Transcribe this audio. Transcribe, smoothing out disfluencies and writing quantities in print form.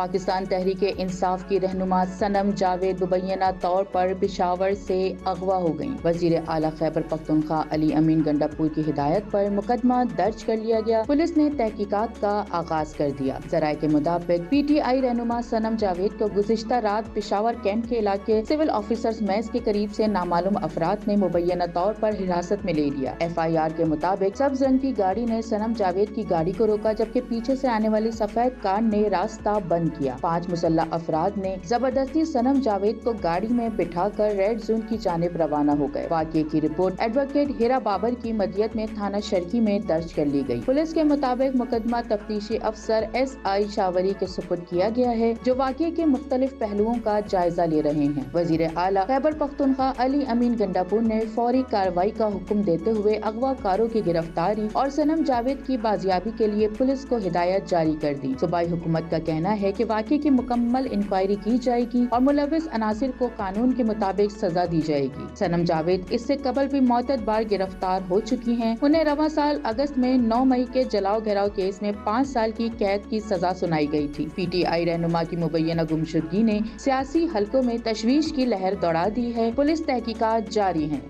پاکستان تحریک انصاف کی رہنما صنم جاوید مبینہ طور پر پشاور سے اغوا ہو گئیں۔ وزیر اعلیٰ خیبر پختونخوا علی امین گنڈاپور کی ہدایت پر مقدمہ درج کر لیا گیا۔ پولیس نے تحقیقات کا آغاز کر دیا۔ ذرائع کے مطابق پی ٹی آئی رہنما صنم جاوید کو گزشتہ رات پشاور کیمپ کے علاقے سول آفیسرز میس کے قریب سے نامعلوم افراد نے مبینہ طور پر حراست میں لے لیا۔ ایف آئی آر کے مطابق سبز رنگ کی گاڑی نے صنم جاوید کی گاڑی کو روکا، جبکہ پیچھے سے آنے والی سفید کار نے راستہ بند کیا۔ 5 مسلح افراد نے زبردستی صنم جاوید کو گاڑی میں بٹھا کر ریڈ زون کی جانب روانہ ہو گئے۔ واقعے کی رپورٹ ایڈوکیٹ ہیرا بابر کی مدیت میں تھانہ شرکی میں درج کر لی گئی۔ پولیس کے مطابق مقدمہ تفتیشی افسر ایس آئی شاوری کے سپرد کیا گیا ہے، جو واقعے کے مختلف پہلوؤں کا جائزہ لے رہے ہیں۔ وزیر اعلیٰ خیبر پختونخوا علی امین گنڈاپور نے فوری کارروائی کا حکم دیتے ہوئے اغوا کاروں کی گرفتاری اور صنم جاوید کی بازیابی کے لیے پولیس کو ہدایت جاری کر دی۔ صوبائی حکومت کا کہنا ہے کہ واقعے کی مکمل انکوائری کی جائے گی اور ملوث عناصر کو قانون کے مطابق سزا دی جائے گی۔ صنم جاوید اس سے قبل بھی متعدد بار گرفتار ہو چکی ہیں۔ انہیں رواں سال اگست میں 9 مئی کے جلاؤ گھراؤ کیس میں 5 سال کی قید کی سزا سنائی گئی تھی۔ پی ٹی آئی رہنما کی مبینہ گمشدگی نے سیاسی حلقوں میں تشویش کی لہر دوڑا دی ہے۔ پولیس تحقیقات جاری ہیں۔